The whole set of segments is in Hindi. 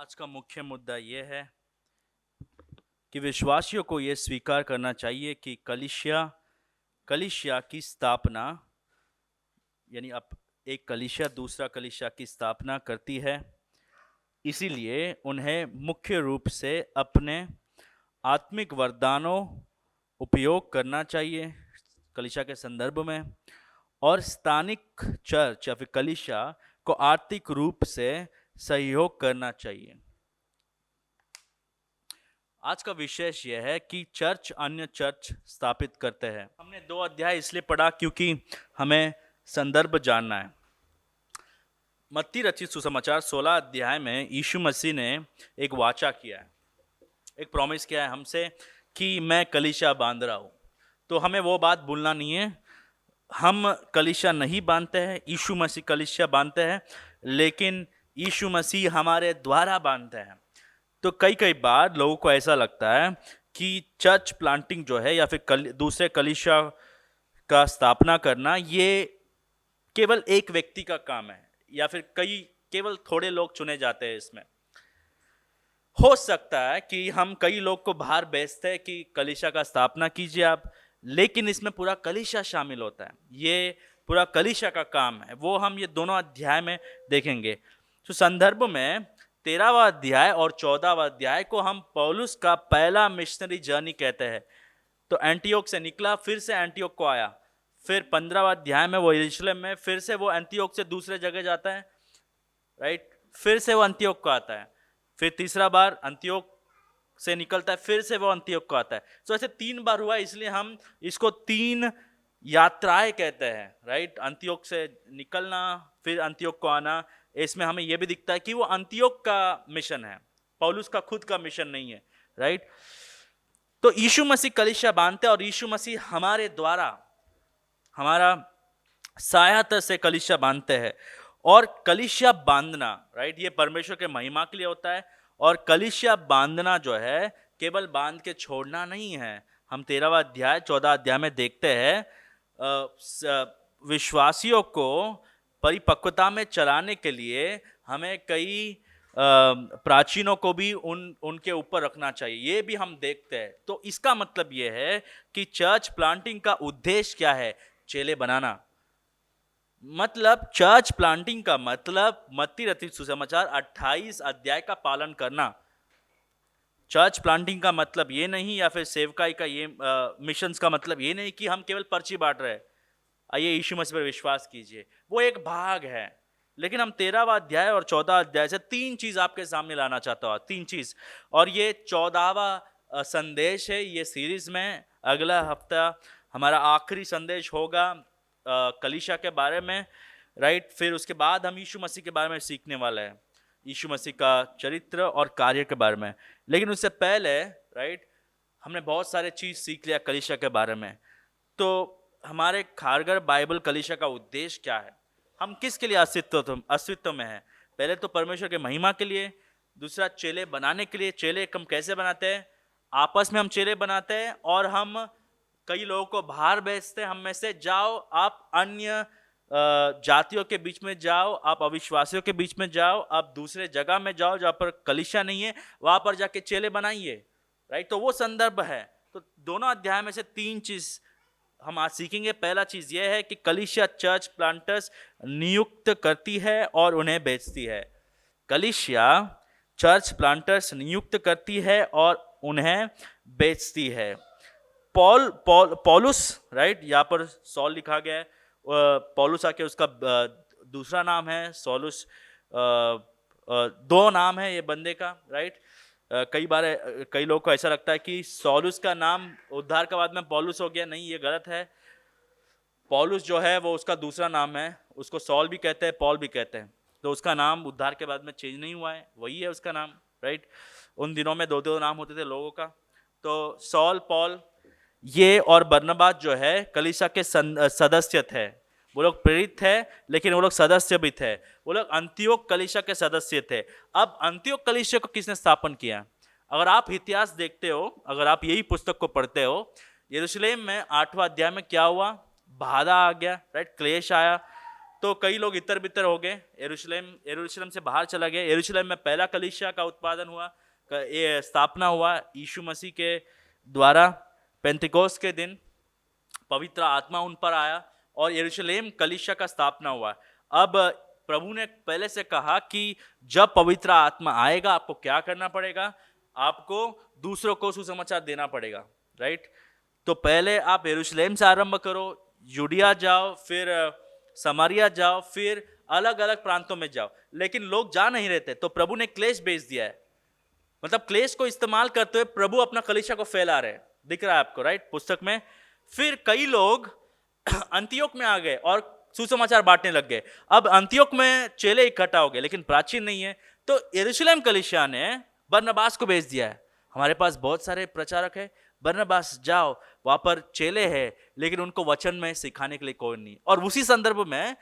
आज का मुख्य मुद्दा यह है कि विश्वासियों को यह स्वीकार करना चाहिए कि कलीसिया की स्थापना यानी अब एक कलीसिया दूसरा कलीसिया की स्थापना करती है। इसीलिए उन्हें मुख्य रूप से अपने आत्मिक वरदानों उपयोग करना चाहिए कलीसिया के संदर्भ में, और स्थानिक चर्च या फिर कलीसिया को आर्थिक रूप से सहयोग करना चाहिए। आज का विशेष यह है कि चर्च अन्य चर्च स्थापित करते हैं। हमने 2 अध्याय इसलिए पढ़ा क्योंकि हमें संदर्भ जानना है। मत्ती रचित सुसमाचार 16 अध्याय में यीशु मसीह ने एक वाचा किया है, एक प्रॉमिस किया है हमसे कि मैं कलीसिया बांध रहा हूँ। तो हमें वो बात भूलना नहीं है। हम कलीसिया नहीं बांधते हैं, यीशु मसीह कलीसिया बांधते हैं, लेकिन यीशु मसीह हमारे द्वारा बांधते हैं। तो कई बार लोगों को ऐसा लगता है कि चर्च प्लांटिंग जो है या फिर दूसरे कलीसिया का स्थापना करना ये केवल एक व्यक्ति का काम है या फिर केवल थोड़े लोग चुने जाते हैं। इसमें हो सकता है कि हम कई लोग को बाहर भेजते हैं कि कलीसिया का स्थापना कीजिए आप, लेकिन इसमें पूरा कलीसिया शामिल होता है। ये पूरा कलीसिया का काम है, वो हम ये दोनों अध्याय में देखेंगे। तो संदर्भ में 13वां अध्याय और 14वां अध्याय को हम पौलुस का पहला मिशनरी जर्नी कहते हैं। तो एंटियोक से निकला, फिर से एंटियोक को आया, फिर 15वां अध्याय में वो यरूशलेम में, फिर से वो एंटियोक से दूसरे जगह जाता है, राइट, फिर से वो अंतियोक को आता है, फिर तीसरा बार अंतियोक से निकलता है, फिर से वो अंतियोक को आता है। तो ऐसे 3 बार हुआ, इसलिए हम इसको 3 यात्राएं कहते हैं, राइट। अंतियोक से निकलना, फिर अंतियोक को आना। इसमें हमें यह भी दिखता है कि वो अंतियोक का मिशन है, पौलुस का खुद का मिशन नहीं है, राइट। तो यीशु मसीह कलीसिया बांधते और यीशु मसीह हमारे द्वारा, हमारा सहायता से कलीसिया बांधते हैं। और कलीसिया बांधना, राइट, ये परमेश्वर के महिमा के लिए होता है। और कलीसिया बांधना जो है केवल बांध के छोड़ना नहीं है। हम 13वां अध्याय 14 अध्याय में देखते हैं विश्वासियों को परिपक्वता में चलाने के लिए हमें कई प्राचीनों को भी उनके ऊपर रखना चाहिए, ये भी हम देखते हैं। तो इसका मतलब ये है कि चर्च प्लांटिंग का उद्देश्य क्या है? चेले बनाना। मतलब चर्च प्लांटिंग का मतलब मत्ती रचित सुसमाचार 28 अध्याय का पालन करना। चर्च प्लांटिंग का मतलब ये नहीं, या फिर सेवकाई का ये मिशंस का मतलब ये नहीं कि हम केवल पर्ची बांट रहे हैं, आइए यीशु मसीह पर विश्वास कीजिए, वो एक भाग है। लेकिन हम 13वां अध्याय और 14 अध्याय से 3 चीज आपके सामने लाना चाहता हूँ, 3 चीज। और ये 14वां संदेश है ये सीरीज में। अगला हफ्ता हमारा आखिरी संदेश होगा कलीसिया के बारे में, राइट। फिर उसके बाद हम यीशु मसीह के बारे में सीखने वाले हैं, यीशु मसीह का चरित्र और कार्य के बारे में। लेकिन उससे पहले, राइट, हमने बहुत सारे चीज सीख लिया कलीसिया के बारे में। तो हमारे खारघर बाइबल कलीसिया का उद्देश्य क्या है? हम किसके लिए अस्तित्व में है? पहले तो परमेश्वर के महिमा के लिए, दूसरा चेले बनाने के लिए। चेले हम कैसे बनाते हैं? आपस में हम चेले बनाते हैं और हम कई लोगों को बाहर भेजते हैं हम में से, जाओ आप अन्य जातियों के बीच में जाओ, आप अविश्वासियों के बीच में जाओ, आप दूसरे जगह में जाओ जहाँ पर कलीसिया नहीं है, वहां पर जाके चेले बनाइए, राइट। तो वो संदर्भ है। तो दोनों अध्याय में से 3 चीज हम आज सीखेंगे। पहला चीज यह है कि कलीसिया चर्च प्लांटर्स नियुक्त करती है और उन्हें बेचती है। कलीसिया चर्च प्लांटर्स नियुक्त करती है और उन्हें बेचती है। पौलुस, राइट, यहाँ पर सॉल लिखा गया है, पौलुस आके उसका दूसरा नाम है सॉलुस। 2 नाम है ये बंदे का, राइट। कई बार कई लोगों को ऐसा लगता है कि सॉलुस का नाम उद्धार के बाद में पौलुस हो गया। नहीं, ये गलत है। पौलुस जो है वो उसका दूसरा नाम है, उसको सॉल भी कहते हैं, पॉल भी कहते हैं। तो उसका नाम उद्धार के बाद में चेंज नहीं हुआ है, वही है उसका नाम, राइट। उन दिनों में 2 नाम होते थे लोगों का। तो सॉल, पॉल, ये और बरनबास जो है कलीसिया के सदस्य थे। वो लोग प्रेरित थे लेकिन वो लोग सदस्य भी थे। वो लोग अंतियोक कलीसिया के सदस्य थे। अब अंतियोक कलीसिया को किसने स्थापन किया? अगर आप इतिहास देखते हो, अगर आप यही पुस्तक को पढ़ते हो, यरूशलेम में 8वां अध्याय में क्या हुआ? बाधा आ गया, राइट, क्लेश आया। तो कई लोग इतर बितर हो गए, यरूशलेम से बाहर चला गए। यरूशलेम में पहला कलीसिया का उत्पादन हुआ, ये स्थापना हुआ यीशु मसीह के द्वारा। पेंतिकोस्त के दिन पवित्र आत्मा उन पर आया और यरूशलेम कलीसिया का स्थापना हुआ। अब प्रभु ने पहले से कहा कि जब पवित्र आत्मा आएगा आपको क्या करना पड़ेगा, आपको दूसरों को सुसमाचार देना पड़ेगा, राइट। तो पहले आप यरूशलेम से आरंभ करो, यूडिया जाओ, फिर समारिया जाओ, फिर अलग अलग प्रांतों में जाओ। लेकिन लोग जा नहीं रहते, तो प्रभु ने क्लेश भेज दिया है। मतलब क्लेश को इस्तेमाल करते हुए प्रभु अपना कलीसिया को फैला रहे हैं, दिख रहा है आपको, राइट, पुस्तक में। फिर कई लोग अंतियोक में आ गए और सुसमाचार बांटने लग गए। अब अंतियोक में चेले इकट्ठा हो गए, लेकिन प्राचीन नहीं है। तो यरूशलेम कलीसिया ने बरनबास को भेज दिया है, हमारे पास बहुत सारे प्रचारक है, बरनबास जाओ, वहां पर चेले हैं, लेकिन उनको वचन में सिखाने के लिए कोई नहीं। और उसी संदर्भ में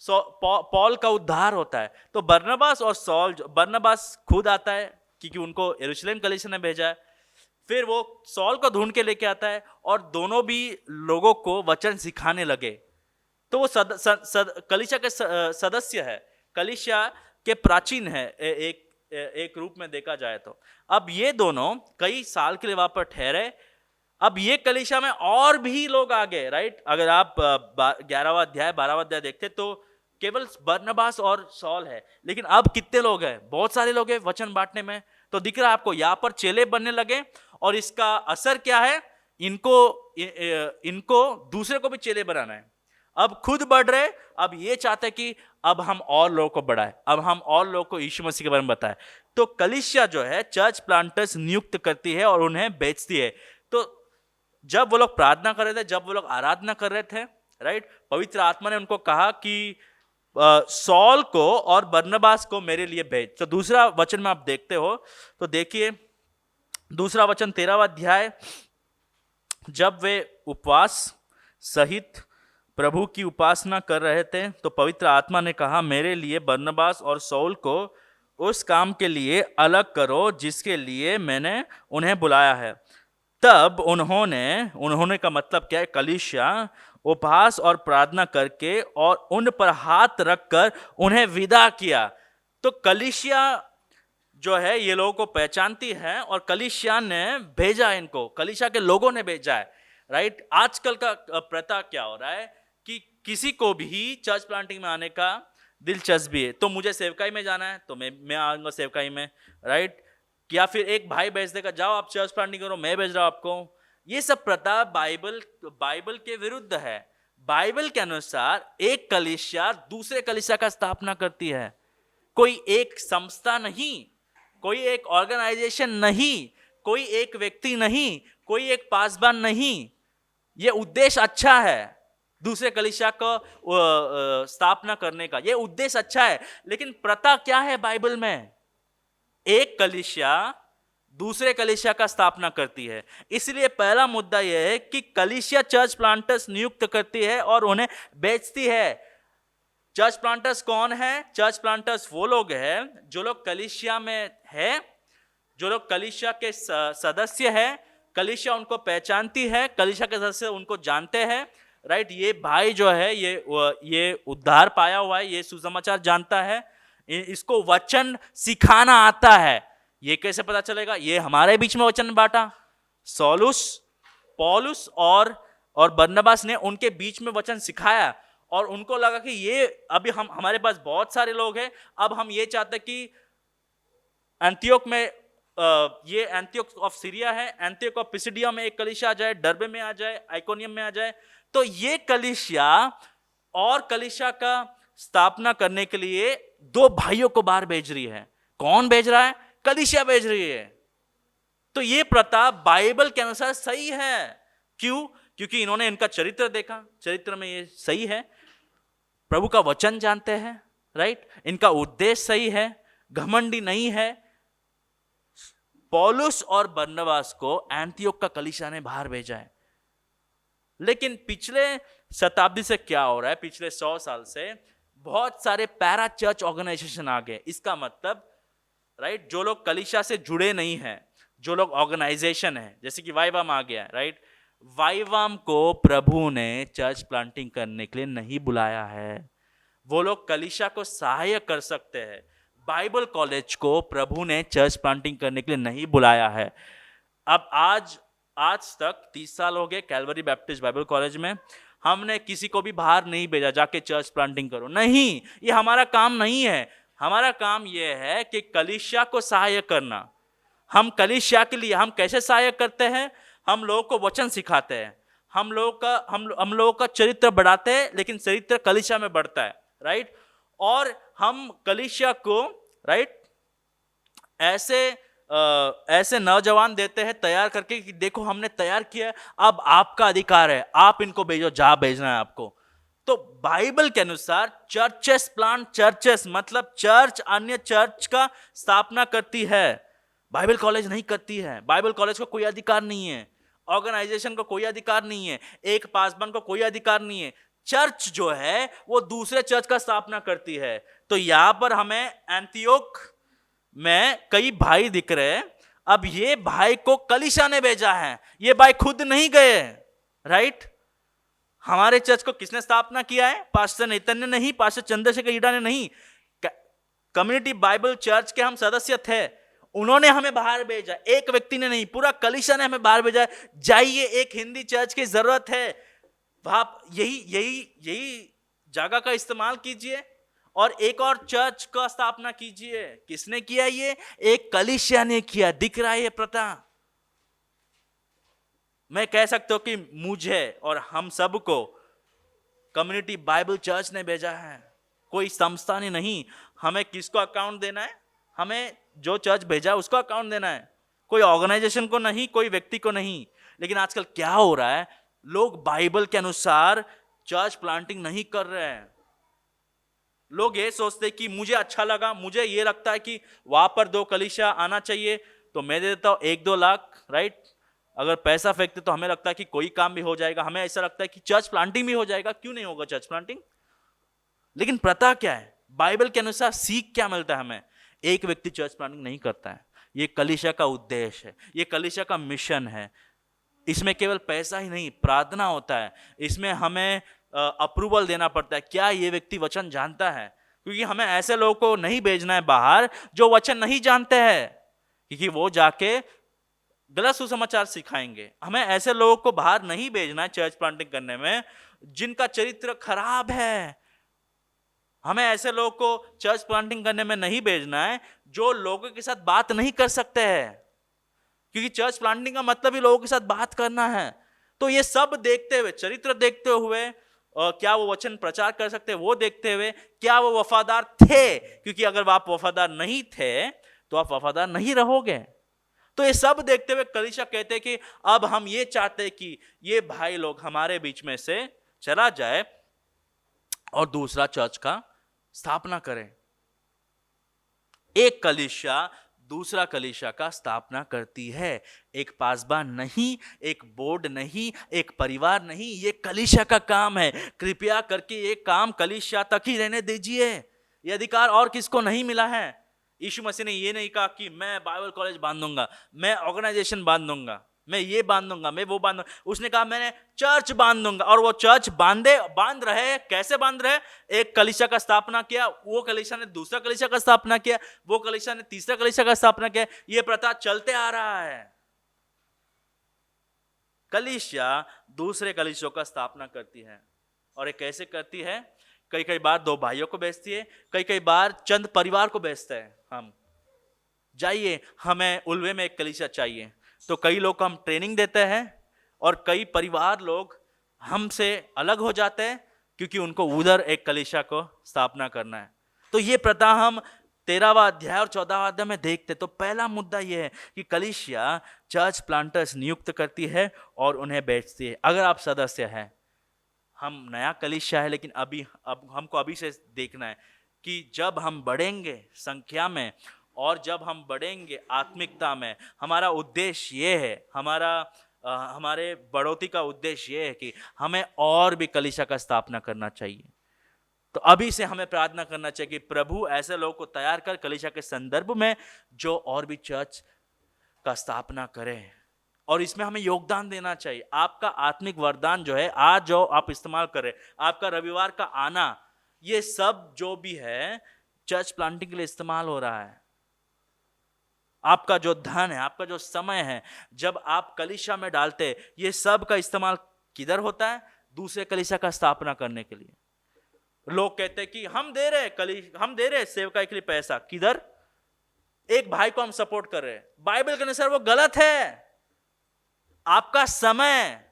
पौल का उद्धार होता है। तो बरनबास और सौल, बरनबास खुद आता है क्योंकि उनको यरूशलेम कलीसिया ने भेजा है, फिर वो सौल को ढूंढ के लेके आता है और दोनों भी लोगों को वचन सिखाने लगे। तो वो कलीसिया के सदस्य है, कलीसिया के प्राचीन है एक रूप में देखा जाए तो। अब ये दोनों कई साल के लिए वहां पर ठहरे। अब ये कलीसिया में और भी लोग आ गए, राइट। अगर आप 11वां अध्याय 12वां अध्याय देखते तो केवल बरनबास और सौल है, लेकिन अब कितने लोग हैं, बहुत सारे लोग हैं वचन बांटने में। तो दिख रहा है आपको, यहाँ पर चेले बनने लगे और इसका असर क्या है, इनको दूसरे को भी चेले बनाना है। अब खुद बढ़ रहे, अब ये चाहते हैं कि अब हम और लोगों को बढ़ाएं, अब हम और लोगों को यीशु मसीह के बारे में बताएं। तो कलीसिया जो है चर्च प्लांटर्स नियुक्त करती है और उन्हें बेचती है। तो जब वो लोग प्रार्थना कर रहे थे, जब वो लोग आराधना कर रहे थे, राइट, पवित्र आत्मा ने उनको कहा कि सौल को और बरनबास को मेरे लिए भेज। तो दूसरा वचन में आप देखते हो, तो देखिए दूसरा वचन 13वां अध्याय, जब वे उपवास सहित प्रभु की उपासना कर रहे थे तो पवित्र आत्मा ने कहा, मेरे लिए बरनबास और सौल को उस काम के लिए अलग करो जिसके लिए मैंने उन्हें बुलाया है। तब उन्होंने का मतलब क्या है, कलीसिया उपवास और प्रार्थना करके और उन पर हाथ रखकर उन्हें विदा किया। तो कलीसिया जो है ये लोगों को पहचानती है और कलीसिया ने भेजा इनको, कलीसिया के लोगों ने भेजा है, राइट। आजकल का प्रथा क्या हो रहा है कि किसी को भी चर्च प्लांटिंग में आने का दिलचस्पी है, तो मुझे सेवकाई में जाना है तो मैं आऊंगा सेवकाई में, राइट। या फिर एक भाई भेज देगा, जाओ आप चर्च प्लांटिंग करो, मैं भेज रहा हूं आपको। ये सब प्रथा बाइबल के विरुद्ध है। बाइबल के अनुसार एक कलीसिया दूसरे कलीसिया का स्थापना करती है, कोई एक संस्था नहीं, कोई एक ऑर्गेनाइजेशन नहीं, कोई एक व्यक्ति नहीं, कोई एक पासबान नहीं। ये उद्देश्य अच्छा है, दूसरे कलीसिया को स्थापना करने का ये उद्देश्य अच्छा है, लेकिन प्रथा क्या है बाइबल में, एक कलीसिया दूसरे कलीसिया का स्थापना करती है। इसलिए पहला मुद्दा यह है कि कलीसिया चर्च प्लांटर्स नियुक्त करती है और उन्हें बेचती है। चर्च प्लांटर्स कौन है? चर्च प्लांटर्स वो लोग हैं जो लोग कलीसिया में है, जो लोग कलीसिया के सदस्य है, कलीसिया उनको पहचानती है, कलीसिया के सदस्य उनको जानते हैं, राइट। ये भाई जो है ये उद्धार पाया हुआ है, ये सुसमाचार जानता है, इसको वचन सिखाना आता है। ये कैसे पता चलेगा? ये हमारे बीच में वचन बांटा, पौलुस और बरनबास ने उनके बीच में वचन सिखाया और उनको लगा कि ये अभी हमारे पास बहुत सारे लोग हैं, अब हम ये चाहते कि एंटियोक में ये एंटियोक ऑफ सीरिया है, एंटियोक ऑफ पिसिडिया में एक कलीसिया आ जाए, डर्बे में आ जाए, आइकोनियम में आ जाए। तो ये कलीसिया और कलीसिया का स्थापना करने के लिए दो भाइयों को बाहर भेज रही है। कौन भेज रहा है? कलीसिया भेज रही है। तो ये प्रथा बाइबल के अनुसार सही है। क्यों? क्योंकि इन्होंने इनका चरित्र देखा, चरित्र में ये सही है, प्रभु का वचन जानते हैं, राइट। इनका उद्देश्य सही है, घमंडी नहीं है। पौलुस और बरनबास को एंटियोक का कलीसिया ने बाहर भेजा है। लेकिन पिछले शताब्दी से क्या हो रहा है, पिछले 100 साल से बहुत सारे पैरा चर्च ऑर्गेनाइजेशन आ गए। इसका मतलब, राइट, जो लोग कलीसिया से जुड़े नहीं हैं, जो लोग ऑर्गेनाइजेशन है, जैसे कि वाइवाम आ गया, राइट। वाइवाम को प्रभु ने चर्च प्लांटिंग करने के लिए नहीं बुलाया है, वो लोग कलीसिया को सहाय कर सकते हैं। बाइबल कॉलेज को प्रभु ने चर्च प्लांटिंग करने के लिए नहीं बुलाया है। अब आज तक 30 साल हो गए कैलवरी बैप्टिस्ट बाइबल कॉलेज में, हमने किसी को भी बाहर नहीं भेजा जाके चर्च प्लांटिंग करो, नहीं, ये हमारा काम नहीं है। हमारा काम ये है कि कलीसिया को सहाय करना। हम कलीसिया के लिए हम कैसे सहायक करते हैं? हम लोगों को वचन सिखाते हैं, हम लोगों का चरित्र बढ़ाते हैं, लेकिन चरित्र कलीसिया में बढ़ता है, राइट। और हम कलीसिया को, राइट, ऐसे नौजवान देते हैं तैयार करके कि देखो हमने तैयार किया, अब आपका अधिकार है, आप इनको भेजो जहां भेजना है आपको। तो बाइबल के अनुसार चर्चेस प्लांट चर्चेस मतलब चर्च अन्य चर्च का स्थापना करती है, बाइबल कॉलेज नहीं करती है। बाइबल कॉलेज को कोई अधिकार नहीं है, ऑर्गेनाइजेशन को कोई अधिकार नहीं है, एक पासबन को कोई अधिकार नहीं है। चर्च जो है वो दूसरे चर्च का स्थापना करती है। तो यहां पर हमें एंटियोक में कई भाई दिख रहे हैं। अब ये भाई को कलीसिया ने भेजा है, ये भाई खुद नहीं गए, राइट। हमारे चर्च को किसने स्थापना किया है? पास्टर नेतन ने नहीं, पास्टर चंद्रशेखर ईडा ने नहीं, कम्युनिटी बाइबल चर्च के हम सदस्य थे, उन्होंने हमें बाहर भेजा, एक व्यक्ति ने नहीं, पूरा कलीसिया ने हमें बाहर भेजा। जाइए, एक हिंदी चर्च की जरूरत है, आप यही जगह का इस्तेमाल कीजिए और एक और चर्च का स्थापना कीजिए। किसने किया? ये एक कलीसिया ने किया। दिख रहा है ये प्रथा? मैं कह सकता हूं कि मुझे और हम सबको कम्युनिटी बाइबल चर्च ने भेजा है, कोई संस्था ने नहीं। हमें किसको अकाउंट देना है? हमें जो चर्च भेजा उसको अकाउंट देना है, कोई ऑर्गेनाइजेशन को नहीं, कोई व्यक्ति को नहीं। लेकिन आजकल क्या हो रहा है, लोग बाइबल के अनुसार चर्च प्लांटिंग नहीं कर रहे हैं। लोग ये सोचते हैं कि मुझे अच्छा लगा, मुझे ये लगता है कि वहां पर 2 कलीसिया आना चाहिए तो मैं दे देता हूं 1-2 लाख, राइट। अगर पैसा फेंकते तो हमें लगता है कि कोई काम भी हो जाएगा, हमें ऐसा लगता है कि चर्च प्लांटिंग भी हो जाएगा। क्यों नहीं होगा चर्च प्लांटिंग? लेकिन प्रथा क्या है? बाइबल के अनुसार सीख क्या मिलता है हमें? एक व्यक्ति चर्च प्लांटिंग नहीं करता है, ये कलीसिया का उद्देश्य है, ये कलीसिया का मिशन है। इसमें केवल पैसा ही नहीं, प्रार्थना होता है, इसमें हमें अप्रूवल देना पड़ता है, क्या ये व्यक्ति वचन जानता है। क्योंकि हमें ऐसे लोगों को नहीं भेजना है बाहर जो वचन नहीं जानते हैं, क्योंकि वो जाके गलत सुसमाचार सिखाएंगे। हमें ऐसे लोगों को बाहर नहीं भेजना है चर्च प्लांटिंग करने में जिनका चरित्र खराब है। हमें ऐसे लोगों को चर्च प्लांटिंग करने में नहीं भेजना है जो लोगों के साथ बात नहीं कर सकते हैं, क्योंकि चर्च प्लांटिंग का मतलब ही लोगों के साथ बात करना है। तो ये सब देखते हुए, चरित्र देखते हुए, क्या वो वचन प्रचार कर सकते हैं वो देखते हुए, क्या वो वफादार थे, क्योंकि अगर आप वफादार नहीं थे तो आप वफादार नहीं रहोगे। तो ये सब देखते हुए कलीसिया कहते हैं कि अब हम ये चाहते हैं कि ये भाई लोग हमारे बीच में से चला जाए और दूसरा चर्च का स्थापना करें। एक कलीसिया दूसरा कलीसिया का स्थापना करती है, एक पासबान नहीं, एक बोर्ड नहीं, एक परिवार नहीं, ये कलीसिया का काम है। कृपया करके ये काम कलीसिया तक ही रहने दीजिए, ये अधिकार और किसको नहीं मिला है। यीशु मसीह ने ये नहीं कहा कि मैं बाइबल कॉलेज बांध दूंगा, मैं ऑर्गेनाइजेशन बांध दूंगा, मैं ये बांध दूंगा, मैं वो बांध दूंगा। उसने कहा मैंने चर्च बांध दूंगा, और वो चर्च बांध रहे। कैसे बांध रहे? एक कलीसिया का स्थापना किया, वो कलीसिया ने दूसरा कलीसिया का स्थापना किया, वो कलीसिया ने तीसरा कलीसिया का स्थापना किया। ये प्रथा चलते आ रहा है। कलीसिया दूसरे कलीसियों का स्थापना करती है, और ये कैसे करती है? कई बार 2 भाइयों को भेजती है, कई बार चंद परिवार को भेजते हैं। हम जाइए, हमें उल्वे में एक कलीसिया चाहिए, तो कई लोग को हम ट्रेनिंग देते हैं और कई परिवार लोग हमसे अलग हो जाते हैं क्योंकि उनको उधर एक कलीसिया को स्थापना करना है। तो ये प्रथा हम 13वां अध्याय और 14वां अध्याय में देखते। तो पहला मुद्दा यह है कि कलीसिया चर्च प्लांटर्स नियुक्त करती है और उन्हें बेचती है। अगर आप सदस्य हैं, हम नया कलीसिया है, लेकिन अब हमको अभी से देखना है कि जब हम बढ़ेंगे संख्या में और जब हम बढ़ेंगे आत्मिकता में, हमारा उद्देश्य ये है, हमारे बढ़ोतरी का उद्देश्य ये है कि हमें और भी कलीसिया का स्थापना करना चाहिए। तो अभी से हमें प्रार्थना करना चाहिए कि प्रभु ऐसे लोगों को तैयार कर कलीसिया के संदर्भ में जो और भी चर्च का स्थापना करें, और इसमें हमें योगदान देना चाहिए। आपका आत्मिक वरदान जो है आज जो आप इस्तेमाल करें, आपका रविवार का आना, ये सब जो भी है चर्च प्लांटिंग के लिए इस्तेमाल हो रहा है। आपका जो धन है, आपका जो समय है, जब आप कलीसिया में डालते, ये सब का इस्तेमाल किधर होता है? दूसरे कलीसिया का स्थापना करने के लिए। लोग कहते हैं कि हम दे रहे सेवकाई के लिए पैसा, किधर? एक भाई को हम सपोर्ट कर रहे हैं, बाइबल के अनुसार वो गलत है। आपका समय,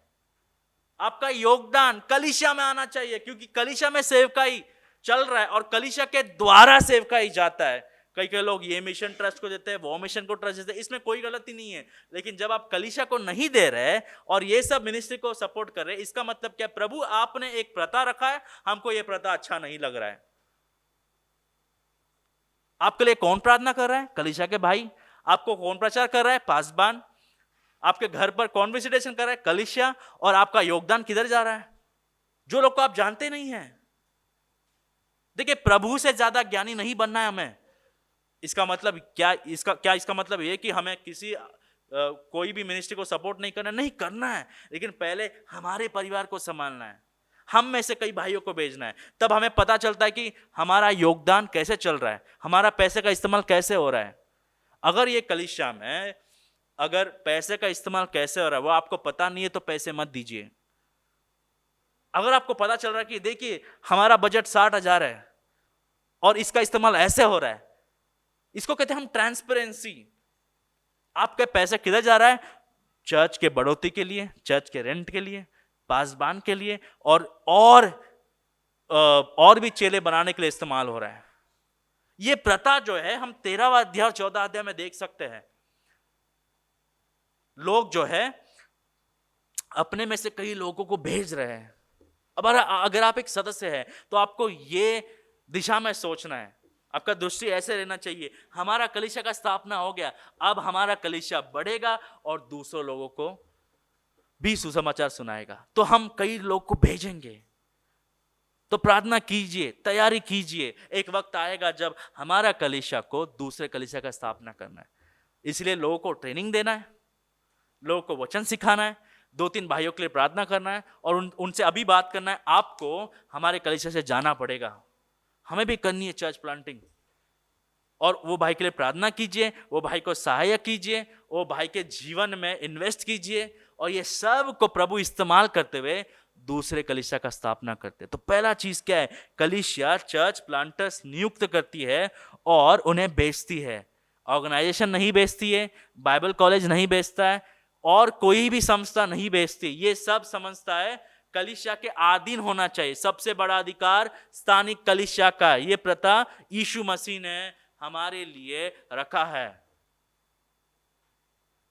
आपका योगदान कलीसिया में आना चाहिए, क्योंकि कलीसिया में सेवकाई चल रहा है और कलीसिया के द्वारा सेवकाई जाता है। कई लोग ये मिशन ट्रस्ट को देते हैं, वो मिशन को ट्रस्ट देते हैं, इसमें कोई गलती नहीं है। लेकिन जब आप कलीसिया को नहीं दे रहे और ये सब मिनिस्ट्री को सपोर्ट कर रहे, इसका मतलब क्या? प्रभु आपने एक प्रथा रखा है, हमको ये प्रथा अच्छा नहीं लग रहा है। आपके लिए कौन प्रार्थना कर रहा है? कलीसिया के भाई। आपको कौन प्रचार कर रहा है? पासबान। आपके घर पर कौन विजिटेशन कर रहा है? कलीसिया। और आपका योगदान किधर जा रहा है? जो लोग को आप जानते नहीं हैं। देखिए, प्रभु से ज्यादा ज्ञानी नहीं बनना है हमें। इसका मतलब क्या? इसका मतलब ये कि हमें किसी कोई भी मिनिस्ट्री को सपोर्ट नहीं करना है, लेकिन पहले हमारे परिवार को संभालना है। हम में से कई भाइयों को भेजना है, तब हमें पता चलता है कि हमारा योगदान कैसे चल रहा है, हमारा पैसे का इस्तेमाल कैसे हो रहा है। अगर ये कलीसिया में अगर पैसे का इस्तेमाल कैसे हो रहा है वो आपको पता नहीं है, तो पैसे मत दीजिए। अगर आपको पता चल रहा है कि देखिए हमारा बजट 60,000 है और इसका इस्तेमाल ऐसे हो रहा है, इसको कहते हैं हम ट्रांसपेरेंसी। आपके पैसे किधर जा रहा है? चर्च के बढ़ोतरी के लिए, चर्च के रेंट के लिए, पासबान के लिए, और भी चेले बनाने के लिए इस्तेमाल हो रहा है। ये प्रथा जो है हम 13वां अध्याय और 14 अध्याय में देख सकते हैं। लोग जो है अपने में से कई लोगों को भेज रहे हैं। अब अगर आप एक सदस्य हैं तो आपको ये दिशा में सोचना है, आपका दृष्टि ऐसे रहना चाहिए, हमारा कलीसिया का स्थापना हो गया, अब हमारा कलीसिया बढ़ेगा और दूसरों लोगों को भी सुसमाचार सुनाएगा, तो हम कई लोग को भेजेंगे। तो प्रार्थना कीजिए, तैयारी कीजिए, एक वक्त आएगा जब हमारा कलीसिया को दूसरे कलीसिया का स्थापना करना है। इसलिए लोगों को ट्रेनिंग देना है, लोगों को वचन सिखाना है, 2-3 भाइयों के लिए प्रार्थना करना है और उनसे अभी बात करना है। आपको हमारे कलीसिया से जाना पड़ेगा, हमें भी करनी है चर्च प्लांटिंग, और वो भाई के लिए प्रार्थना कीजिए, वो भाई को सहायक कीजिए, वो भाई के जीवन में इन्वेस्ट कीजिए, और ये सब को प्रभु इस्तेमाल करते हुए दूसरे कलीसिया का स्थापना करते। तो पहला चीज क्या है? कलीसिया चर्च प्लांटर्स नियुक्त करती है और उन्हें बेचती है। ऑर्गेनाइजेशन नहीं बेचती है, बाइबल कॉलेज नहीं बेचता है, और कोई भी संस्था नहीं बेचती। ये सब समझता है कलीसिया के अधीन होना चाहिए। सबसे बड़ा अधिकार स्थानिक कलीसिया का। ये प्रथा यीशु मसीह ने हमारे लिए रखा है।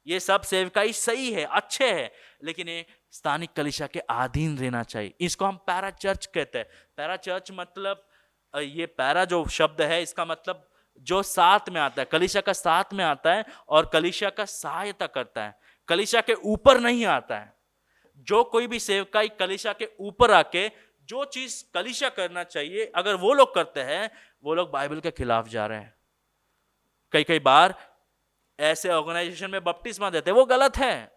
ये सब सेवकाई सही है, अच्छे है, लेकिन ये स्थानिक कलीसिया के अधीन रहना चाहिए। इसको हम पैरा चर्च कहते हैं। पैरा चर्च मतलब, ये पैरा जो शब्द है इसका मतलब जो साथ में आता है, कलीसिया का साथ में आता है और कलीसिया का सहायता करता है, कलीसिया के ऊपर नहीं आता है। जो कोई भी सेवकाई कलीसिया के ऊपर आके जो चीज कलीसिया करना चाहिए अगर वो लोग करते हैं, वो लोग बाइबल के खिलाफ जा रहे हैं। कई बार ऐसे ऑर्गेनाइजेशन में बपतिस्मा देते, वो गलत है।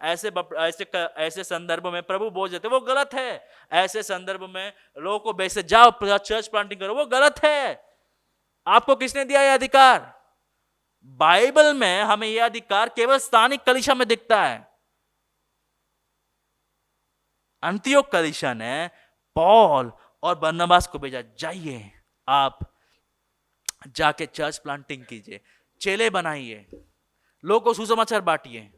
ऐसे संदर्भ में प्रभु बोझ देते, वो गलत है। ऐसे संदर्भ में लोगों को बेचे जाओ चर्च प्लांटिंग करो, वो गलत है। आपको किसने दिया यह अधिकार? बाइबल में हमें यह अधिकार केवल स्थानिक कलीसिया में दिखता है। अंतियोक कलीसिया ने पौल और बरनबास को भेजा, जाइए आप जाके चर्च प्लांटिंग कीजिए, चेले बनाइए, लोगों को सुसमाचार बांटिए।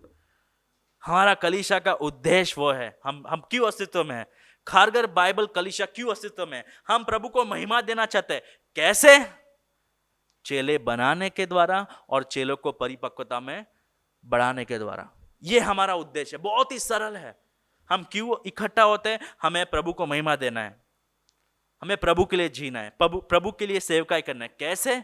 हमारा कलीसिया का उद्देश्य वो है। हम क्यों अस्तित्व में है? खारगर बाइबल कलीसिया क्यों अस्तित्व में है? हम प्रभु को महिमा देना चाहते हैं। कैसे? चेले बनाने के द्वारा और चेलों को परिपक्वता में बढ़ाने के द्वारा। ये हमारा उद्देश्य है। बहुत ही सरल है। हम क्यों इकट्ठा होते हैं? हमें प्रभु को महिमा देना है, हमें प्रभु के लिए जीना है, प्रभु के लिए सेवकाई करना है। कैसे?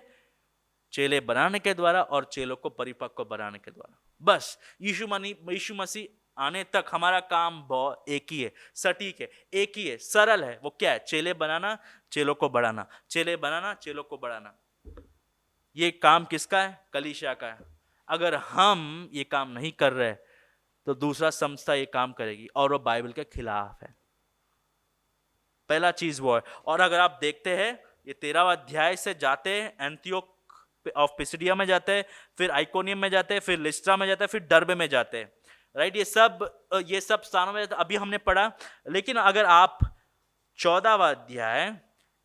चेले बनाने के द्वारा और चेलों को परिपक्व बनाने के द्वारा। बस यीशु मसीह आने तक हमारा काम बहुत एक ही है, सटीक है, एक ही है, सरल है। वो क्या है? चेले बनाना, चेलों को बढ़ाना, चेले बनाना, चेलों को बढ़ाना। ये काम किसका है? कलीसिया का है। अगर हम ये काम नहीं कर रहे तो दूसरा संस्था ये काम करेगी और वो बाइबल के खिलाफ है। पहला चीज वो है। और अगर आप देखते हैं ये 13वां अध्याय से जाते हैं, एंटियोक ऑफ पिसिडिया में जाते हैं, फिर आइकोनियम में जाते हैं, फिर लिस्ट्रा में जाते हैं, फिर डर्बे में जाते हैं, राइट। ये सब स्थानों में अभी हमने पढ़ा। लेकिन अगर आप 14वां अध्याय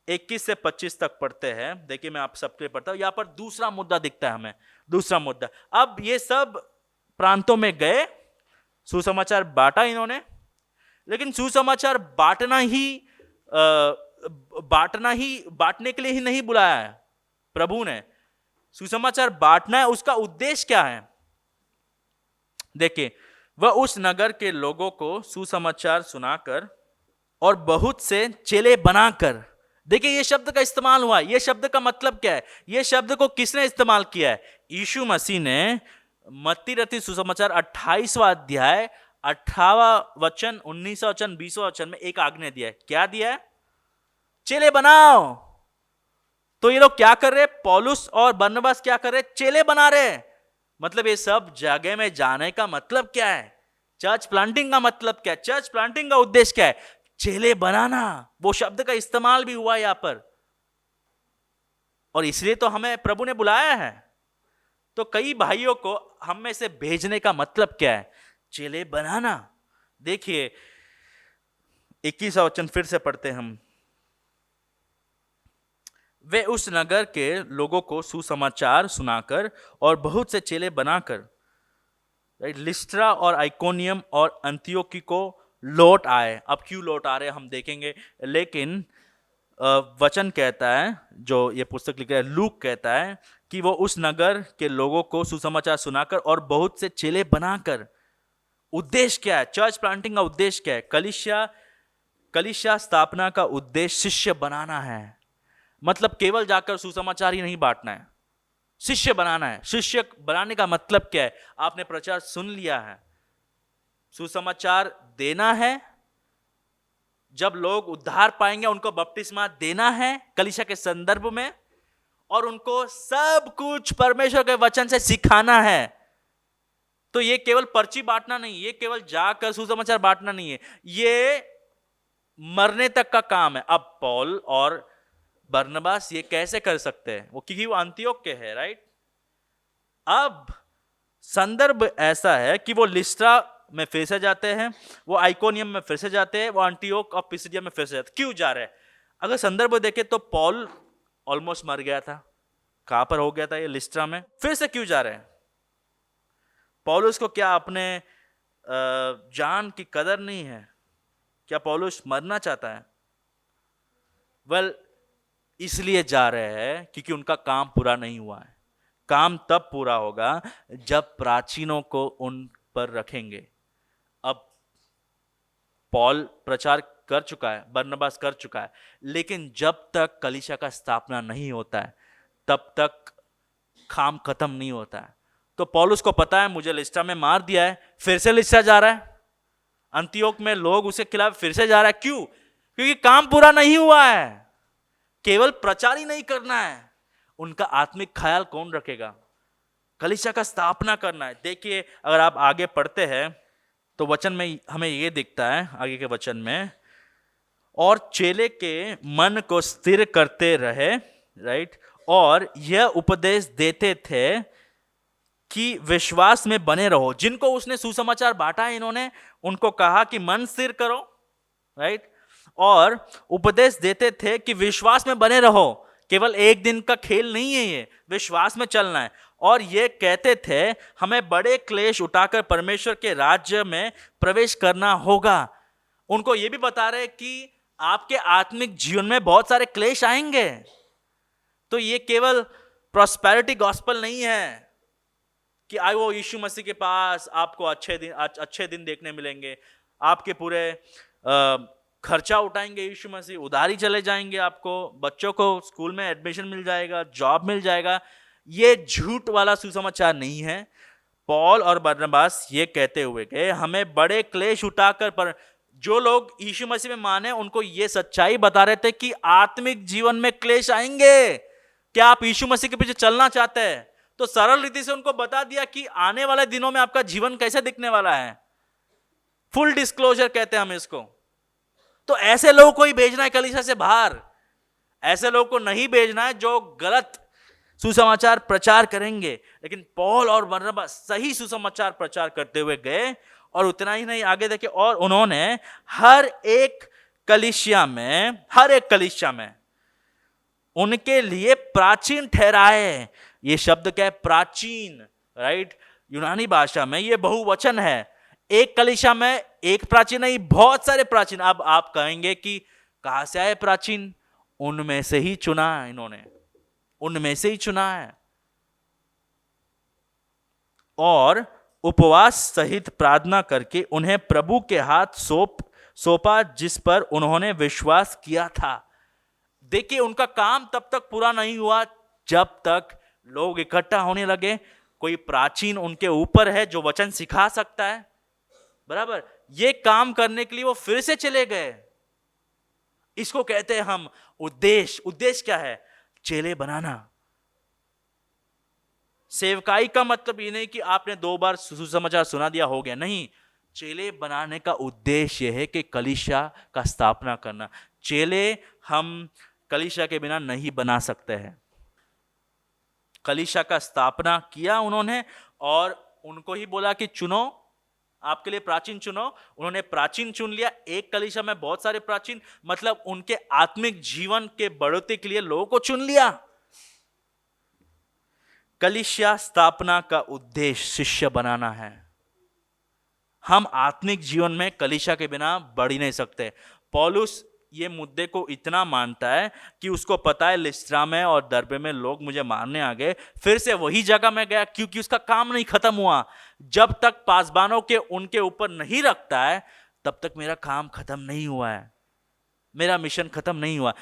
21 से 25 तक पढ़ते हैं, देखिए मैं आप सबके लिए पढ़ता हूं, यहां पर दूसरा मुद्दा दिखता है हमें, दूसरा मुद्दा। अब ये सब प्रांतों में गए, सुसमाचार बांटा इन्होंने, लेकिन सुसमाचार बांटने के लिए ही नहीं बुलाया है प्रभु ने। सुसमाचार बांटना है, उसका उद्देश्य क्या है? देखिए, वह उस नगर के लोगों को सुसमाचार सुनाकर और बहुत से चेले बनाकर, देखिए ये शब्द का इस्तेमाल हुआ है। ये शब्द का मतलब क्या है? ये शब्द को किसने इस्तेमाल किया है? यीशु मसीह ने मत्ती रचित सुसमाचार 28वां अध्याय 18वां वचन, 19वां वचन, 20वां वचन में एक आज्ञा दिया है। क्या दिया है? चेले बनाओ। तो ये लोग क्या कर रहे? पौलुस और बरनबास क्या कर रहे? चेले बना रहे। मतलब ये सब जगह में जाने का मतलब क्या है? चर्च प्लांटिंग का मतलब क्या है? चर्च प्लांटिंग का उद्देश्य क्या है? चेले बनाना। वो शब्द का इस्तेमाल भी हुआ यहां पर, और इसलिए तो हमें प्रभु ने बुलाया है। तो कई भाइयों को हम में से भेजने का मतलब क्या है? चेले बनाना। देखिए 21वां वचन फिर से पढ़ते हम। वे उस नगर के लोगों को सुसमाचार सुनाकर और बहुत से चेले बनाकर, लिस्ट्रा और आइकोनियम और अंतियोकी को लौट आए। अब क्यों लौट आ रहे हम देखेंगे, लेकिन वचन कहता है, जो ये पुस्तक लिख रहा है लूक कहता है कि वो उस नगर के लोगों को सुसमाचार सुनाकर और बहुत से चेले बनाकर। उद्देश्य क्या है? चर्च प्लांटिंग का उद्देश्य क्या है? कलीसिया स्थापना का उद्देश्य शिष्य बनाना है। मतलब केवल जाकर सुसमाचार ही नहीं बांटना है, शिष्य बनाना है। शिष्य बनाने का मतलब क्या है? आपने प्रचार सुन लिया है, सुसमाचार देना है, जब लोग उद्धार पाएंगे उनको बपतिस्मा देना है कलीसिया के संदर्भ में, और उनको सब कुछ परमेश्वर के वचन से सिखाना है। तो ये केवल पर्ची बांटना नहीं, ये केवल जाकर सुसमाचार बांटना नहीं है, ये मरने तक का काम है। अब पौल और बरनबास ये कैसे कर सकते हैं? वो क्योंकि वो अंतियोक के हैं, राइट। अब संदर्भ ऐसा है कि वो लिस्ट्रा में फिर से जाते हैं, वो आइकोनियम में फिर से जाते हैं, वो एंटियोक और पिसिदिया में फिर से जाते हैं। क्यों जा रहे हैं? अगर संदर्भ देखें तो पौल ऑलमोस्ट मर गया था। कहां पर हो गया था? ये लिस्ट्रा में। फिर से क्यों जा रहे हैं? पौलुस को क्या अपने जान की कदर नहीं है? क्या पौलुस मरना चाहता है? वेल, इसलिए जा रहे हैं क्योंकि उनका काम पूरा नहीं हुआ है। काम तब पूरा होगा जब प्राचीनों को उन पर रखेंगे। अब पौल प्रचार कर चुका है, बरनबास कर चुका है, लेकिन जब तक कलीसिया का स्थापना नहीं होता है तब तक काम खत्म नहीं होता है। तो पौलुस को पता है मुझे लिस्ट्रा में मार दिया है, फिर से लिस्ट्रा जा रहा है, अंतियोक में लोग उसके खिलाफ फिर से जा रहा है। क्यों? क्योंकि काम पूरा नहीं हुआ है। केवल प्रचार ही नहीं करना है, उनका आत्मिक ख्याल कौन रखेगा? कलीसिया का स्थापना करना है। देखिए अगर आप आगे पढ़ते हैं तो वचन में हमें यह दिखता है, आगे के वचन में, और चेले के मन को स्थिर करते रहे, राइट, और यह उपदेश देते थे कि विश्वास में बने रहो। जिनको उसने सुसमाचार बांटा है, इन्होंने उनको कहा कि मन स्थिर करो, राइट, और उपदेश देते थे कि विश्वास में बने रहो। केवल एक दिन का खेल नहीं है, ये विश्वास में चलना है। और ये कहते थे हमें बड़े क्लेश उठाकर परमेश्वर के राज्य में प्रवेश करना होगा। उनको ये भी बता रहे कि आपके आत्मिक जीवन में बहुत सारे क्लेश आएंगे। तो ये केवल प्रॉस्पेरिटी गॉस्पेल नहीं है कि आए वो यीशु मसीह के पास आपको अच्छे दिन देखने मिलेंगे, आपके पूरे खर्चा उठाएंगे यीशु मसीह, उधारी चले जाएंगे, आपको बच्चों को स्कूल में एडमिशन मिल जाएगा, जॉब मिल जाएगा। ये झूठ वाला सुसमाचार नहीं है। पौल और बरनबास ये कहते हुए कि हमें बड़े क्लेश उठाकर, पर जो लोग यीशु मसीह में माने उनको ये सच्चाई बता रहे थे कि आत्मिक जीवन में क्लेश आएंगे। क्या आप यीशु मसीह के पीछे चलना चाहते हैं? तो सरल रीति से उनको बता दिया कि आने वाले दिनों में आपका जीवन कैसे दिखने वाला है। फुल डिस्क्लोजर कहते हैं हम इसको। तो ऐसे लोगों को ही भेजना है कलीसिया से बाहर। ऐसे लोगों को नहीं भेजना है जो गलत सुसमाचार प्रचार करेंगे। लेकिन पौल और बरनबास सही सुसमाचार प्रचार करते हुए गए। और उतना ही नहीं, आगे देखिए, और उन्होंने हर एक कलीसिया में उनके लिए प्राचीन ठहराए। ये शब्द क्या है? प्राचीन, राइट? यूनानी भाषा में ये बहुवचन है। एक कलीसिया में एक प्राचीन नहीं, बहुत सारे प्राचीन। अब आप कहेंगे कि कहां से आए प्राचीन? उनमें से ही चुना है इन्होंने, उनमें से ही चुना है। और उपवास सहित प्रार्थना करके उन्हें प्रभु के हाथ सौंपा जिस पर उन्होंने विश्वास किया था। देखिए, उनका काम तब तक पूरा नहीं हुआ जब तक लोग इकट्ठा होने लगे। कोई प्राचीन उनके ऊपर है जो वचन सिखा सकता है, बराबर। ये काम करने के लिए वो फिर से चले गए। इसको कहते हैं हम उद्देश्य। उद्देश्य क्या है? चेले बनाना। सेवकाई का मतलब ये नहीं कि आपने 2 बार सुसमाचार सुना दिया हो गया, नहीं। चेले बनाने का उद्देश्य है कि कलीसिया का स्थापना करना। चेले हम कलीसिया के बिना नहीं बना सकते हैं। कलीसिया का स्थापना किया उन्होंने और उनको ही बोला कि चुनो, आपके लिए प्राचीन चुनो। उन्होंने प्राचीन चुन लिया। एक कलीसिया में बहुत सारे प्राचीन, मतलब उनके आत्मिक जीवन के बढ़ोतरी के लिए लोगों को चुन लिया। कलीसिया स्थापना का उद्देश्य शिष्य बनाना है। हम आत्मिक जीवन में कलीसिया के बिना बढ़ ही नहीं सकते। पौलुस ये मुद्दे को इतना मानता है कि उसको पता है लिस्त्रा में और दरबे में लोग मुझे मारने आ गए, फिर से वही जगह में गया क्योंकि उसका काम नहीं खत्म हुआ। जब तक पासबानों के उनके ऊपर नहीं रखता है तब तक मेरा काम खत्म नहीं हुआ है, मेरा मिशन खत्म नहीं हुआ।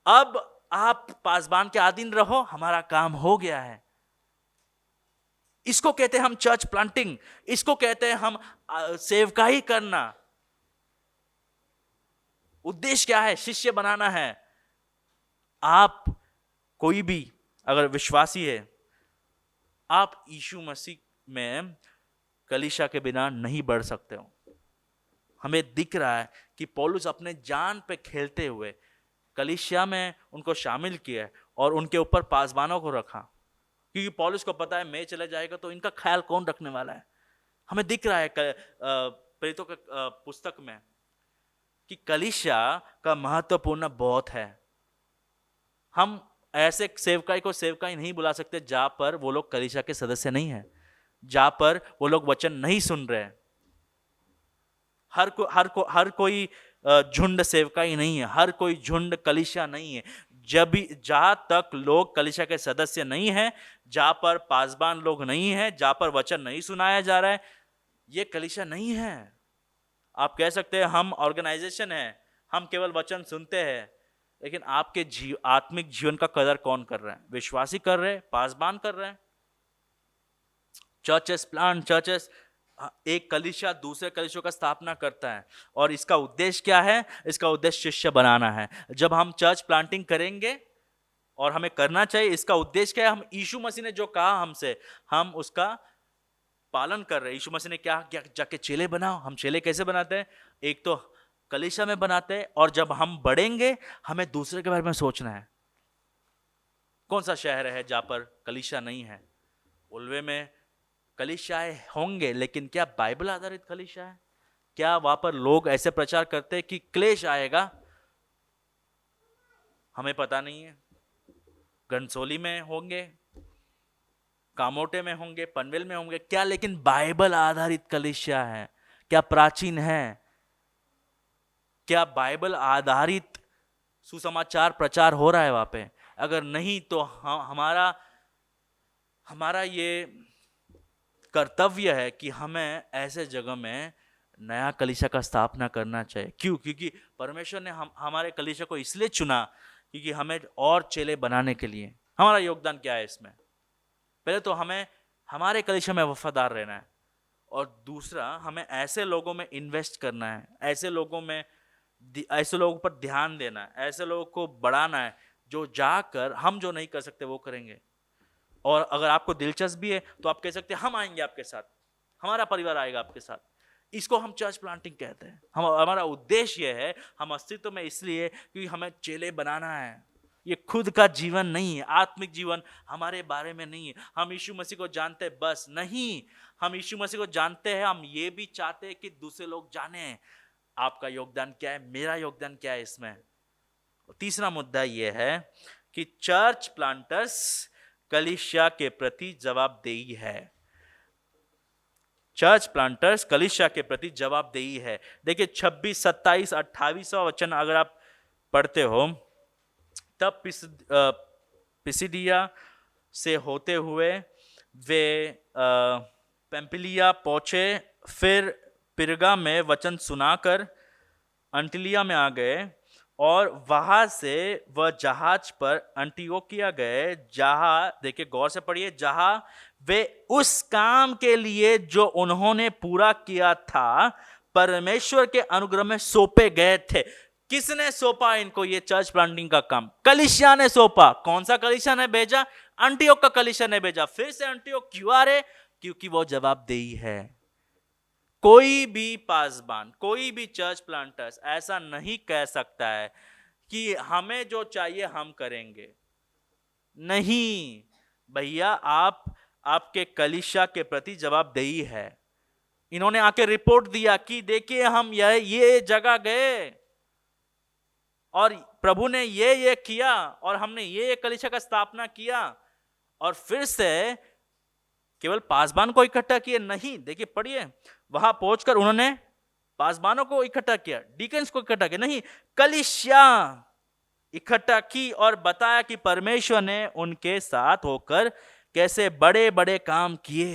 अब आप पासबान के अधीन रहो, हमारा काम हो गया है। इसको कहते हैं हम चर्च प्लांटिंग, इसको कहते हैं हम सेवकाई करना। उद्देश्य क्या है? शिष्य बनाना है। आप कोई भी अगर विश्वासी है, आप यीशु मसीह में कलीसिया के बिना नहीं बढ़ सकते हो। हमें दिख रहा है कि पौलुस अपने जान पे खेलते हुए कलीसिया में उनको शामिल किया और उनके ऊपर पासबानों को रखा, क्योंकि पौलुस को पता है मैं चले जाएगा तो इनका ख्याल कौन रखने वाला है। हमें दिख रहा है प्रेरितों के पुस्तक में कि कलीसिया का महत्वपूर्ण बहुत है। हम ऐसे सेवकाई को सेवकाई नहीं बुला सकते जहां पर वो लोग कलीसिया के सदस्य नहीं है, जहां पर वो लोग वचन नहीं सुन रहे। हर कोई झुंड सेवकाई नहीं है, हर कोई झुंड कलीसिया नहीं है। जहां तक लोग कलीसिया के सदस्य नहीं है, जहां पर पासबान लोग नहीं है, जहां पर वचन नहीं सुनाया जा रहा है, ये कलीसिया नहीं है। आप कह सकते हैं हम ऑर्गेनाइजेशन है, हम केवल वचन सुनते हैं, लेकिन आपके आत्मिक जीवन का कदर कौन कर रहा है? विश्वासी कर रहे हैं, पासबान कर रहे हैं। चर्चेस प्लांट, चर्चेस, एक कलीसिया दूसरे कलीसियों का स्थापना करता है और इसका उद्देश्य क्या है? इसका उद्देश्य शिष्य बनाना है। जब हम चर्च प्लांटिंग करेंगे, और हमें करना चाहिए, इसका उद्देश्य क्या है? हम यीशु मसीह ने जो कहा हमसे, हम उसका पालन कर रहे हैं। यीशु मसीह ने क्या जाके चेले बनाओ। हम चेले कैसे बनाते हैं? एक तो कलीसिया में बनाते हैं, और जब हम बढ़ेंगे हमें दूसरे के बारे में सोचना है। कौन सा शहर है जहां पर कलीसिया नहीं है? उल्वे में कलीसियाएं होंगे, लेकिन क्या बाइबल आधारित कलीसिया है? क्या वहां पर लोग ऐसे प्रचार करते हैं कि क्लेश आएगा? हमें पता नहीं है। घनसोली में होंगे, कामोटे में होंगे, पनवेल में होंगे, क्या लेकिन बाइबल आधारित कलीसिया है? क्या प्राचीन है? क्या बाइबल आधारित सुसमाचार प्रचार हो रहा है वहां पे? अगर नहीं तो हमारा ये कर्तव्य है कि हमें ऐसे जगह में नया कलीसिया का स्थापना करना चाहिए। क्यों? क्योंकि परमेश्वर ने हमारे कलीसिया को इसलिए चुना क्योंकि हमें और चेले बनाने के लिए। हमारा योगदान क्या है इसमें? पहले तो हमें हमारे कलीसिया में वफादार रहना है, और दूसरा हमें ऐसे लोगों में इन्वेस्ट करना है, ऐसे लोगों पर ध्यान देना है, ऐसे लोगों को बढ़ाना है जो जाकर हम जो नहीं कर सकते वो करेंगे। और अगर आपको दिलचस्पी है तो आप कह सकते हैं हम आएंगे आपके साथ, हमारा परिवार आएगा आपके साथ। इसको हम चर्च प्लांटिंग कहते हैं। हमारा उद्देश्य यह है, हम अस्तित्व में इसलिए क्योंकि हमें चेले बनाना है। ये खुद का जीवन नहीं है, आत्मिक जीवन हमारे बारे में नहीं है। हम यीशु मसीह को जानते हैं बस नहीं, हम यीशु मसीह को जानते हैं, हम ये भी चाहते हैं कि दूसरे लोग जाने आपका योगदान क्या है, मेरा योगदान क्या है इसमें। तीसरा मुद्दा यह है कि चर्च प्लांटर्स कलीसिया के प्रति जवाबदेही है। चर्च प्लांटर्स कलीसिया के प्रति जवाबदेही है। देखिए 26, 27, 28वां वचन अगर आप पढ़ते हो, तब पिसिडिया से होते हुए वे पैम्फिलिया पहुंचे, फिर पिरगा में वचन सुनाकर अंटिलिया में आ गए और वहां से वह जहाज पर अंटियोकिया गए, जहां, देखिए गौर से पढ़िए, जहां वे उस काम के लिए जो उन्होंने पूरा किया था परमेश्वर के अनुग्रह में सौंपे गए थे। किसने सौंपा इनको ये चर्च प्लांटिंग का काम? कलीसिया ने सौंपा। कौन सा कलीसिया ने भेजा? अंटियोक का कलीसिया ने भेजा। फिर से अंटियोक क्यों आ रहे? क्योंकि वो जवाबदेही है। कोई भी पासबान, कोई भी चर्च प्लांटर्स ऐसा नहीं कह सकता है कि हमें जो चाहिए हम करेंगे। नहीं भैया, आपके कलीसिया के प्रति जवाबदेही है। इन्होंने आके रिपोर्ट दिया कि देखिए हम ये जगह गए और प्रभु ने ये किया और हमने ये कलीसिया का स्थापना किया, और फिर से केवल पासबान को इकट्ठा किए नहीं। देखिए पढ़िए, वहां पहुंचकर उन्होंने पासबानों को इकट्ठा किया, डीकन्स को इकट्ठा किया नहीं, कलीसिया इकट्ठा की और बताया कि परमेश्वर ने उनके साथ होकर कैसे बड़े बड़े काम किए।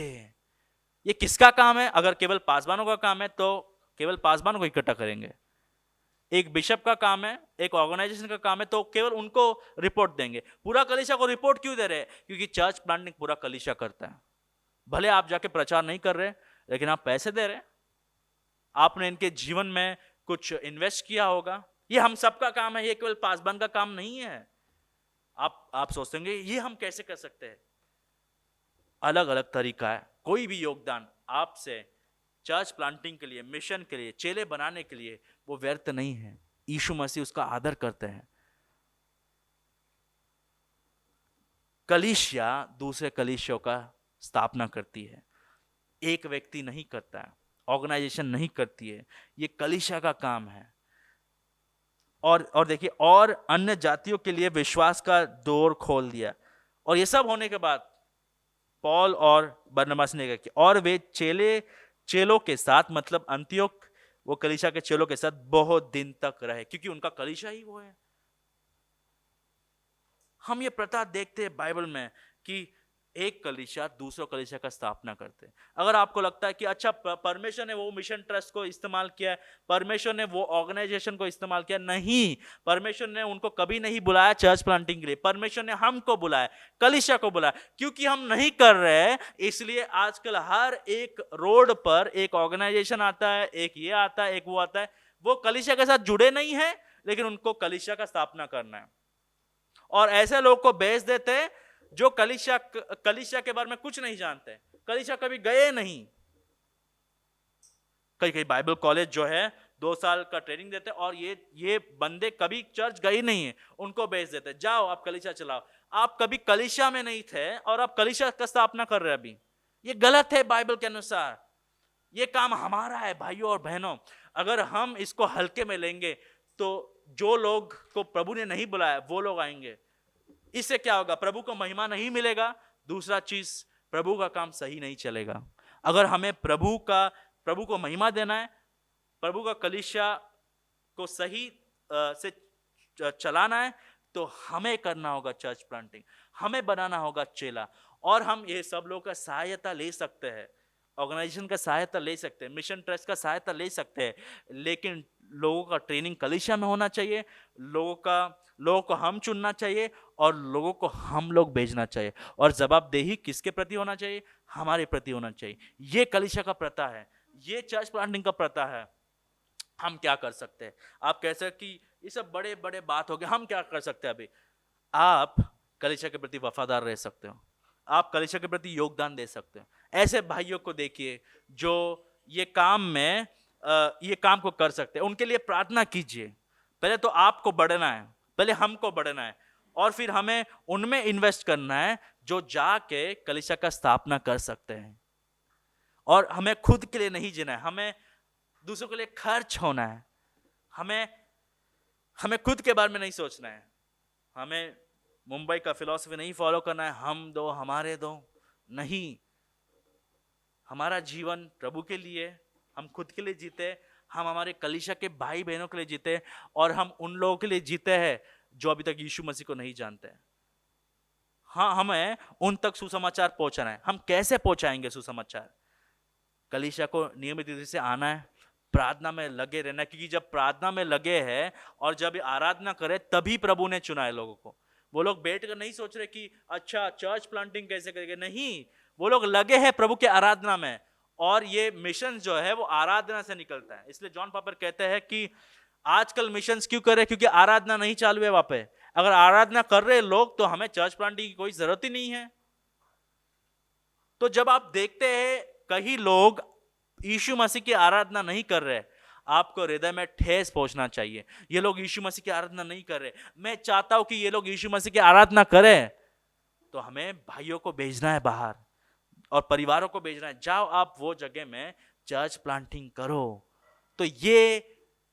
ये किसका काम है? अगर केवल पासबानों का काम है तो केवल पासबानों को इकट्ठा करेंगे। एक बिशप का काम है, एक ऑर्गेनाइजेशन का काम है तो केवल उनको रिपोर्ट देंगे। पूरा कलीसिया को रिपोर्ट क्यों दे रहे हैं? क्योंकि चर्च प्लांटिंग पूरा कलीसिया करता है। भले आप जाके प्रचार नहीं कर रहे, लेकिन आप पैसे दे रहे, आपने इनके जीवन में कुछ इन्वेस्ट किया होगा। ये हम सबका काम है, ये केवल पासबान का काम नहीं है। आप सोचते होंगे ये हम कैसे कर सकते हैं? अलग अलग तरीका है। कोई भी योगदान आपसे चर्च प्लांटिंग के लिए, मिशन के लिए, चेले बनाने के लिए, वो व्यर्थ नहीं है। यीशु मसीह उसका आदर करते हैं। कलीसिया दूसरे कलीसियों का स्थापना करती है, एक व्यक्ति नहीं करता है, ऑर्गेनाइजेशन नहीं करती है, ये कलीसिया का काम है। और देखिए, और अन्य जातियों के लिए विश्वास का द्वार खोल दिया। और ये सब होने के बाद पौल और बरनबास ने क्या किया? और वे चेलों के साथ, मतलब अंतियोक, वो कलीसिया के चेलों के साथ बहुत दिन तक रहे, क्योंकि उनका कलीसिया ही वो है। हम ये प्रथा देखते हैं बाइबल में कि एक कलीसिया दूसरे कलीसिया का स्थापना करते हैं। अगर आपको लगता है कि अच्छा परमेश्वर ने वो मिशन ट्रस्ट को इस्तेमाल किया है, परमेश्वर ने वो ऑर्गेनाइजेशन को इस्तेमाल किया, नहीं, परमेश्वर ने उनको कभी नहीं बुलाया चर्च प्लांटिंग के लिए। परमेश्वर ने हमको बुलाया, कलीसिया को बुलाया। क्योंकि हम नहीं कर रहे, इसलिए आजकल हर एक रोड पर एक ऑर्गेनाइजेशन आता है, एक ये आता है, एक वो आता है। वो कलीसिया के साथ जुड़े नहीं है, लेकिन उनको कलीसिया का स्थापना करना है। और ऐसे लोग को भेज देते हैं जो कलीसिया के बारे में कुछ नहीं जानते, कलीसिया कभी गए नहीं। कई बाइबल कॉलेज जो है 2 साल का ट्रेनिंग देते हैं, और ये बंदे कभी चर्च गए नहीं है, उनको भेज देते हैं, जाओ आप कलीसिया चलाओ। आप कभी कलीसिया में नहीं थे और आप कलीसिया का स्थापना कर रहे हैं अभी। ये गलत है बाइबल के अनुसार। ये काम हमारा है भाइयों और बहनों। अगर हम इसको हल्के में लेंगे तो जो लोग को प्रभु ने नहीं बुलाया वो लोग आएंगे। इससे क्या होगा? प्रभु को महिमा नहीं मिलेगा। दूसरा चीज, प्रभु का काम सही नहीं चलेगा। अगर हमें प्रभु को महिमा देना है, प्रभु का कलीसिया को सही से चलाना है, तो हमें करना होगा चर्च प्लांटिंग, हमें बनाना होगा चेला। और हम ये सब लोगों का सहायता ले सकते हैं, ऑर्गेनाइजेशन का सहायता ले सकते हैं, मिशन ट्रस्ट का सहायता ले सकते हैं, लेकिन लोगों का ट्रेनिंग कलीसिया में होना चाहिए, लोगों को हम चुनना चाहिए और लोगों को हम लोग भेजना चाहिए। और जवाबदेही किसके प्रति होना चाहिए? हमारे प्रति होना चाहिए। ये कलीसिया का प्रथा है, ये चर्च प्लांटिंग का प्रथा है। हम क्या कर सकते हैं? आप कह सकते कि ये सब बड़े बड़े बात हो गए, हम क्या कर सकते हैं? अभी आप कलीसिया के प्रति वफादार रह सकते हो, आप कलीसिया के प्रति योगदान दे सकते हो। ऐसे भाइयों को देखिए जो ये काम को कर सकते हैं, उनके लिए प्रार्थना कीजिए। पहले तो आपको बढ़ना है, पहले हमको बढ़ना है, और फिर हमें उनमें इन्वेस्ट करना है जो जाके कलीसिया का स्थापना कर सकते हैं। और हमें खुद के लिए नहीं जीना है, हमें दूसरों के लिए खर्च होना है। हमें खुद के बारे में नहीं सोचना है। हमें मुंबई का फिलॉसफी नहीं फॉलो करना है, हम दो हमारे दो, नहीं। हमारा जीवन प्रभु के लिए, हम खुद के लिए जीते, हम हमारे कलीसिया के भाई बहनों के लिए जीते, और हम उन लोगों के लिए जीते हैं जो अभी तक यीशु मसीह को नहीं जानते हैं। हाँ, हमें उन तक सुसमाचार पहुंचाना है। हम कैसे पहुंचाएंगे सुसमाचार? कलीसिया को नियमित रूप से आना है, प्रार्थना में लगे रहना, क्योंकि जब प्रार्थना में लगे हैं और जब आराधना करे तभी प्रभु ने चुना है लोगों को। वो लोग बैठ कर नहीं सोच रहे कि अच्छा चर्च प्लांटिंग कैसे करेंगे, नहीं, वो लोग लगे हैं प्रभु के आराधना में। और ये मिशन जो है वो आराधना से निकलता है। इसलिए जॉन पापर कहते हैं कि आजकल मिशंस क्यों करे, क्योंकि आराधना नहीं चालू है वहां पे। अगर आराधना कर रहे लोग तो हमें चर्च प्लांटिंग की कोई जरूरत ही नहीं है। तो जब आप देखते हैं कई लोग यीशु मसीह की आराधना नहीं कर रहे, आपको हृदय में ठेस पहुंचना चाहिए। ये लोग यीशु मसीह की आराधना नहीं कर रहे, मैं चाहता हूं कि ये लोग यीशु मसीह की आराधना करें। तो हमें भाइयों को भेजना है बाहर और परिवारों को भेजना है, जाओ आप वो जगह में चर्च प्लांटिंग करो। तो ये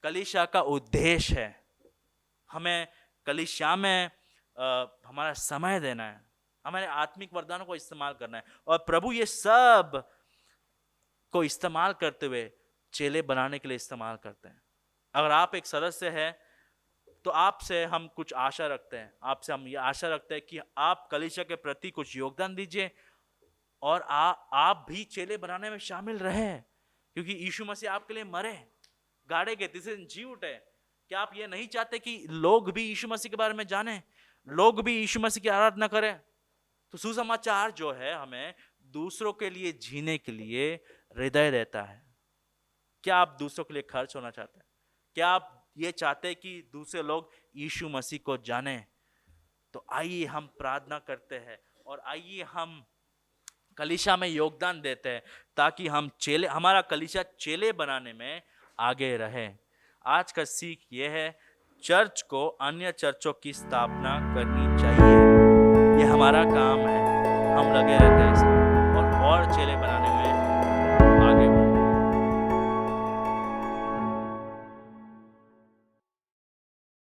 कलीसिया का उद्देश्य है। हमें कलीसिया में हमारा समय देना है, हमारे आत्मिक वरदानों को इस्तेमाल करना है, और प्रभु ये सब को इस्तेमाल करते हुए चेले बनाने के लिए इस्तेमाल करते हैं। अगर आप एक सदस्य हैं तो आपसे हम कुछ आशा रखते हैं, आपसे हम ये आशा रखते हैं कि आप कलीसिया के प्रति कुछ योगदान दीजिए और आप भी चेले बनाने में शामिल रहे, क्योंकि यीशु मसीह आपके लिए मरे, गाड़े गए, तीसरे दिन जी उठे। क्या आप ये नहीं चाहते कि लोग भी यीशु मसीह के बारे में जाने, लोग भी यीशु मसीह की आराधना करें? तो सुसमाचार जो है हमें दूसरों के लिए जीने के लिए हृदय देता है। क्या आप दूसरों के लिए खर्च होना चाहते हैं? क्या आप ये चाहते हैं कि दूसरे लोग यीशु मसीह को जाने? तो आइए हम प्रार्थना करते हैं और आइए हम कलीसिया में योगदान देते हैं, ताकि हम चेले, हमारा कलीसिया चेले बनाने में आगे रहे। आज का सीख ये है, चर्च को अन्य चर्चों की स्थापना करनी चाहिए। ये हमारा काम है, हम लगे रहते हैं।